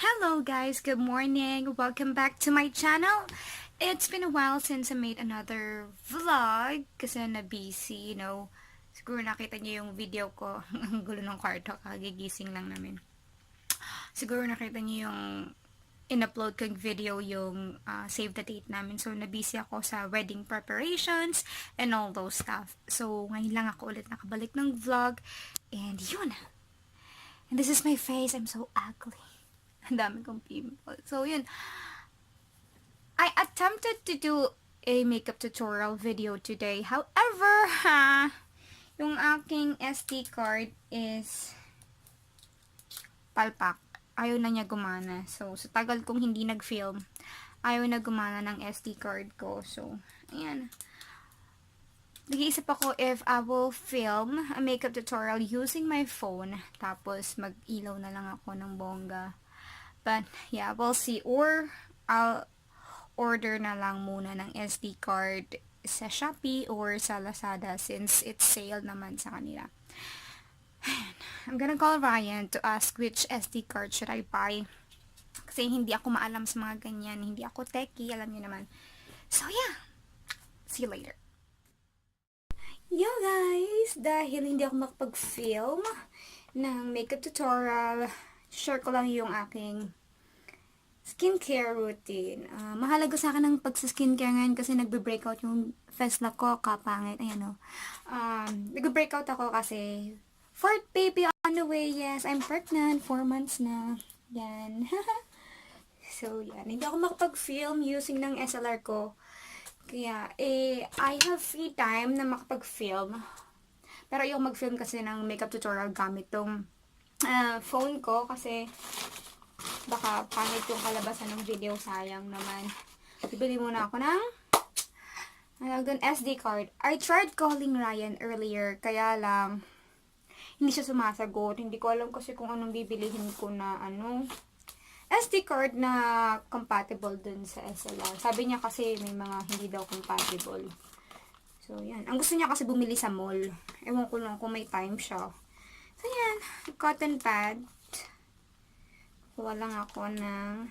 Hello guys, good morning. Welcome back to my channel. It's been a while since I made another vlog kasi na busy, Siguro nakita niyo yung video ko. Ang gulo ng kwarto, kagigising lang namin. Siguro nakita niyo yung in-upload kong video yung save the date namin. So, na-busy ako sa wedding preparations and all those stuff. So, ngayon lang ako ulit nakabalik ng vlog. And yun. And this is my face. I'm so ugly. Ang dami kong pimple. So, yun. I attempted to do a makeup tutorial video today. However, yung aking SD card is palpak. Ayaw na niya gumana. So, sa tagal kong hindi nag-film, ayaw na gumana ng SD card ko. So, ayan. Nag-iisip ako if I will film a makeup tutorial using my phone. Tapos, mag-ilaw na lang ako ng bongga. But, yeah, we'll see. Or, I'll order na lang muna ng SD card sa Shopee or sa Lazada since it's sale naman sa kanila. I'm gonna call Ryan to ask which SD card should I buy. Kasi hindi ako maalam sa mga ganyan. Hindi ako techie, alam niyo naman. So, yeah. See you later. Yo guys! Dahil hindi ako makapag-film ng makeup tutorial, share ko lang yung aking skincare routine. Mahalaga sa akin ang pagsa-skincare ngayon kasi nagbe-breakout yung face lock ko, kapangit. Ayan o. Nagbe-breakout ako kasi fourth baby on the way. Yes, I'm pregnant. 4 months na. Yan. So, yan. Hindi ako makapag-film using ng SLR ko. Kaya, I have free time na makapag-film. Pero yung mag-film kasi ng makeup tutorial gamit tong phone ko kasi baka pangit yung kalabasan ng video, sayang naman. Bibili muna ako ng SD card. I tried calling Ryan earlier, kaya lang hindi siya sumasagot. Hindi ko alam kasi kung anong bibilihin ko na SD card na compatible dun sa SLR. Sabi niya kasi may mga hindi daw compatible. So, yan. Ang gusto niya kasi bumili sa mall. Ewan ko lang kung may time siya. So, yan. Cotton pad. Kuha lang ako ng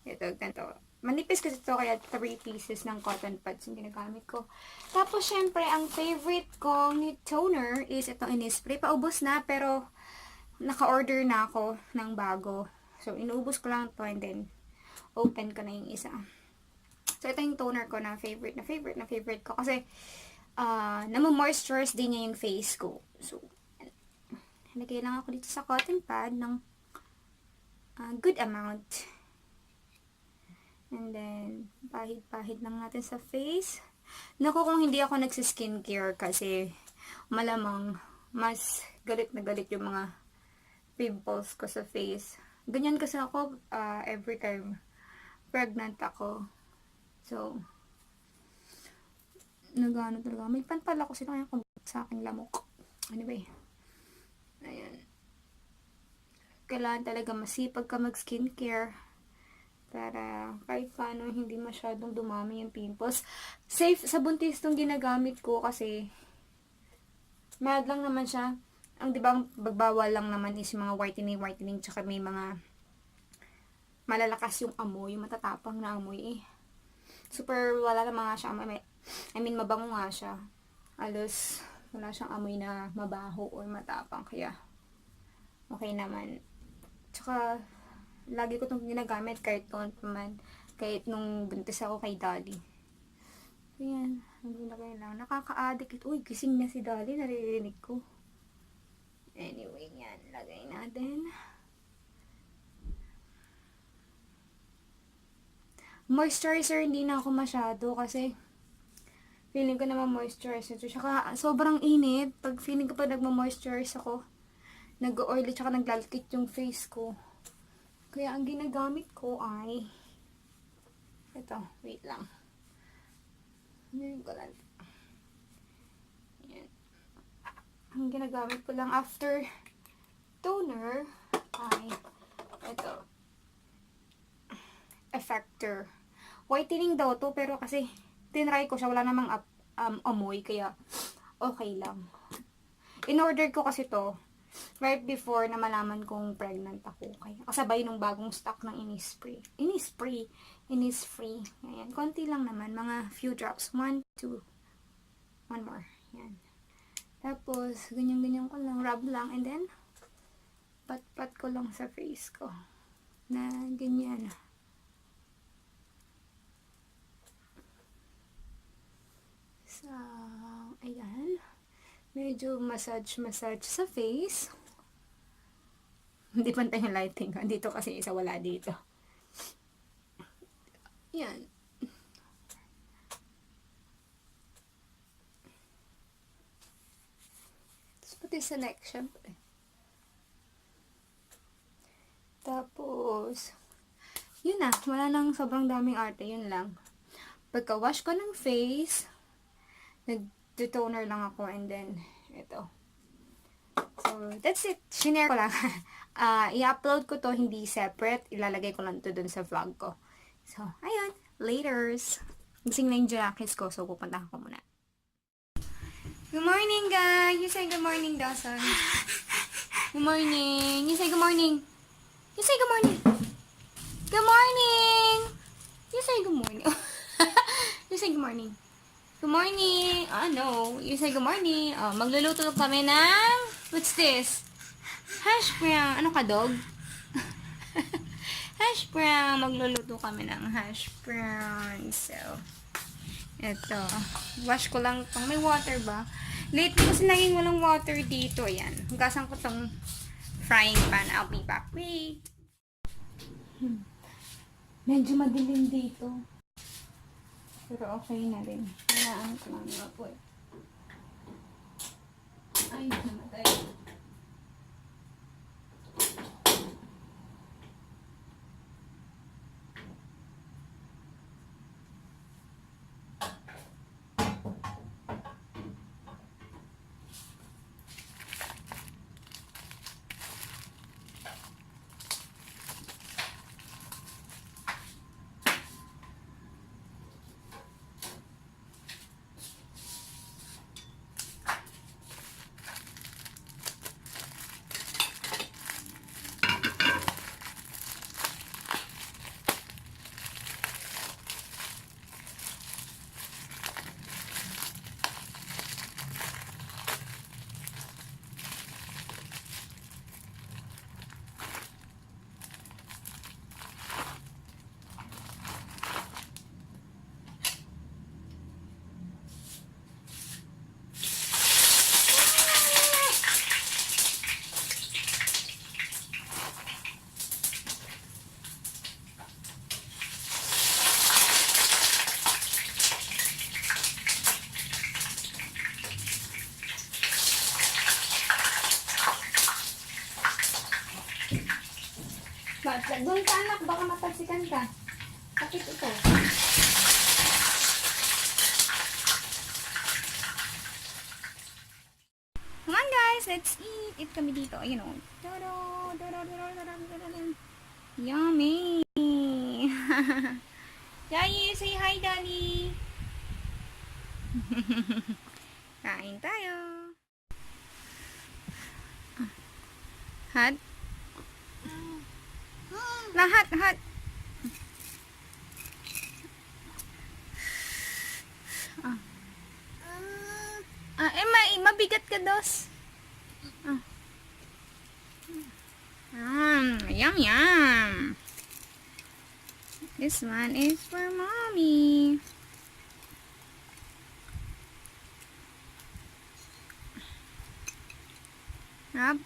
ito, ganito. Manipis kasi ito, kaya 3 pieces ng cotton pads yung ginagamit ko. Tapos, syempre, ang favorite kong toner is ito Innisfree. Paubos na, pero naka-order na ako ng bago. So, inuubos ko lang ito and then open ko na yung isa. So, ito yung toner ko na favorite ko. Kasi, namo-moisturize din niya yung face ko. So, nilagay lang ako dito sa cotton pad ng good amount. And then, pahid-pahid lang natin sa face. Naku, kung hindi ako nagsiskincare kasi malamang mas galit na galit yung mga pimples ko sa face. Ganyan kasi ako every time pregnant ako. So, nagano talaga. May panpal ako sila kaya kumot sa aking lamok. Anyway. Ayan. Kailangan talaga masipag ka mag-skincare para kahit paano hindi masyadong dumami yung pimples. Safe sa buntis tong ginagamit ko kasi mild lang naman siya. Ang di ba bagbawal lang naman is mga whitening tsaka may mga malalakas yung amoy, yung matatapang na amoy Super wala naman nga siya amoy. I mean mabango nga siya. Alos wala siyang amoy na mabaho or matapang kaya okay naman. Tsaka, lagi ko itong ginagamit kahit nung buntis ako kay Daddy. Ayan, hindi na kailangan. Nakaka-addict ito. Uy, gising na si Daddy, naririnig ko. Anyway, yan. Lagay natin. Moisturizer, hindi na ako masyado kasi feeling ko naman moisturizer. Tsaka, sobrang init. Pag feeling ko pa nagma-moisturize ako, nag-oily tsaka naglalkit yung face ko. Kaya ang ginagamit ko ay ito, wait lang. Yan. Ang ginagamit ko lang after toner ay ito. Effector. Whitening daw to pero kasi tinry ko siya, wala namang amoy kaya okay lang. In order ko kasi to Right before na malaman kong pregnant ako. Kaya kasabay nung bagong stock ng Innisfree. Ayan. Konti lang naman. Mga few drops. 1, 2. One more. Ayan. Tapos, ganyan-ganyan ko lang. Rub lang. And then, pat-pat ko lang sa face ko. Na ganyan. So, ayan. Medyo massage sa face. Hindi pantay yung lighting. Dito kasi isa wala dito. Yan. Tapos pati sa neck, syempre. Tapos, yun na. Wala nang sobrang daming arte. Yun lang. Pagka-wash ko ng face, nag-toner lang ako and then, ito. So, that's it. Shinare ko lang. I-upload ko to, hindi separate. Ilalagay ko lang to dun sa vlog ko. So, ayun. Laters. Gising na yung jackets ko, so pupuntahan ko muna. Good morning, guys! You say good morning, Dawson. Good morning. You say good morning. You say good morning. Good morning! You say good morning. You say good morning. Good morning! No. You say good morning. Magluluto kami ng... What's this? Hash brown. Ano ka, dog? Hash brown. Magluluto kami ng hash brown. So, eto. Wash ko lang itong may water ba? Lately kasi naging walang water dito. Ayan. Hugasan ko itong frying pan. I'll be back. Wait. Medyo madilim dito. Pero okay na rin. Hayaan ko lang mga po. Ay, namatay. Doon ka anak, baka matalsikan ka. Kapit ito. Come on guys, let's eat. Eat kami dito. Ayun o. Yummy. Daddy, say hi, Daddy. Kain tayo. Hot. Lahat, hot. Mabigat ka, Dos. Yum, yum. This one is for Mommy. Up.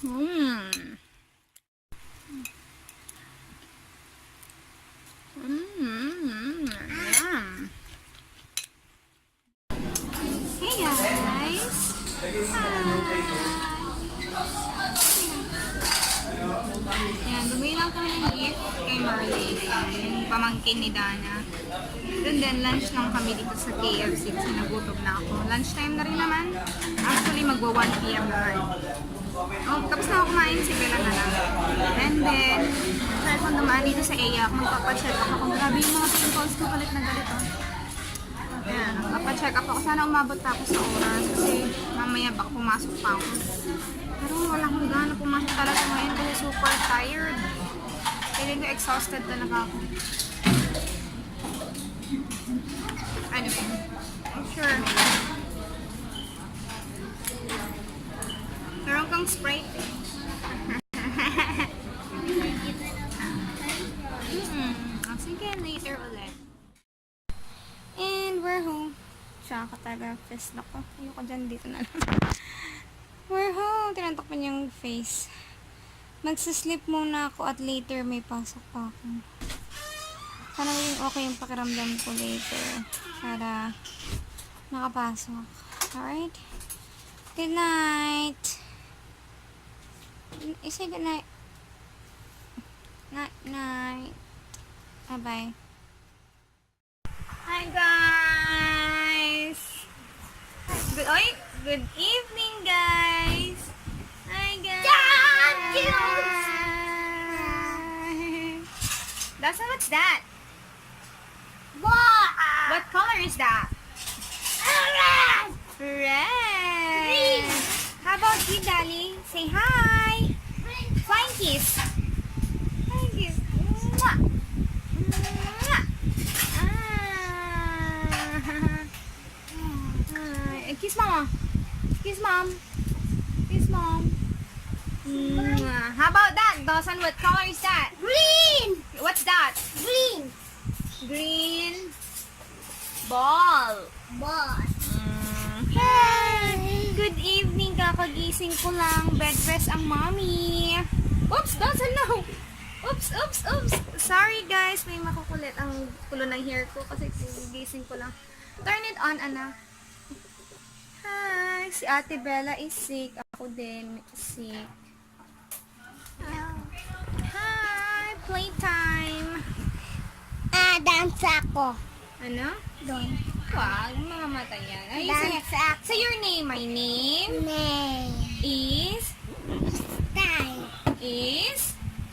Yum. Hey guys! Ayan, bumili lang kami ng gift kay Marley. Yung pamangkin ni Dana. Doon din, lunch lang kami dito sa KFC kasi nagutom na ako. Lunchtime na rin naman. Actually, magwa 1 PM na rin. Tapos na ako kumain, sige lang na lang. And then, try kong dumaan dito sa AYAK, magpapacheck up ako. Grabe yung mga pimples ko palit na ganito. Ayan, magpapacheck up ako. Sana umabot pa ako sa oras kasi mamaya baka pumasok pa ako. Wala akong gana pumasok talaga ngayon kasi super tired. Feeling ko exhausted talaga ako. Ano? Sure. Meron kang Sprite eh. Sige, later ulit. And we're home. Tsaka talaga, fest na ko. Ayoko dyan, dito na lang. We're home. Tinantok pa niya yung face. Magsasleep muna ako at later may pasok pa ako. Sana maging okay yung pakiramdam ko later. Para nakapasok. Alright? Good night. Say good night. Night. Bye-bye. Hi guys! Good evening guys! Hi guys! Dawson, what's that? What color is that? Red! How about you, Dali? Say hi! Flying kiss! Flying kiss! Mwah! Mwah! Kiss mama! Kiss mom! Kiss mom! How about that, Dawson? What color is that? Green! What's that? Green! Green ball. Hey! Good evening, kakagising ko lang. Bed rest ang mommy. Oops, Dawson, no! Oops. Sorry guys, may makukulit ang kulo ng hair ko kasi gising ko lang. Turn it on, anak. Hi! Si Ate Bella is sick. Ako din, sick. Hi! Playtime! Dance ako. Ano? Doon. Wag, mamamatay yan. Ay, Dance ako. say your name. My name May. is Tay.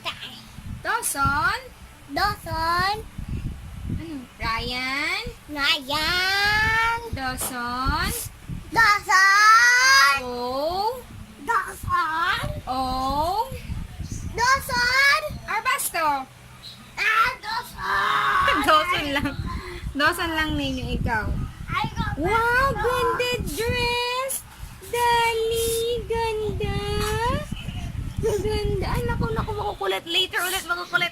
Tay. Dawson. Dawson. Ano? Ryan. Ryan. Dawson. Dawson. O. Dawson. O. Dawson. Arbasto. Dawson. Dawson lang. Dawson lang name yung ikaw. Wow, ganda dress. Dali, ganda. Ganda. Ay, naku, makukulit. Later ulit makukulit.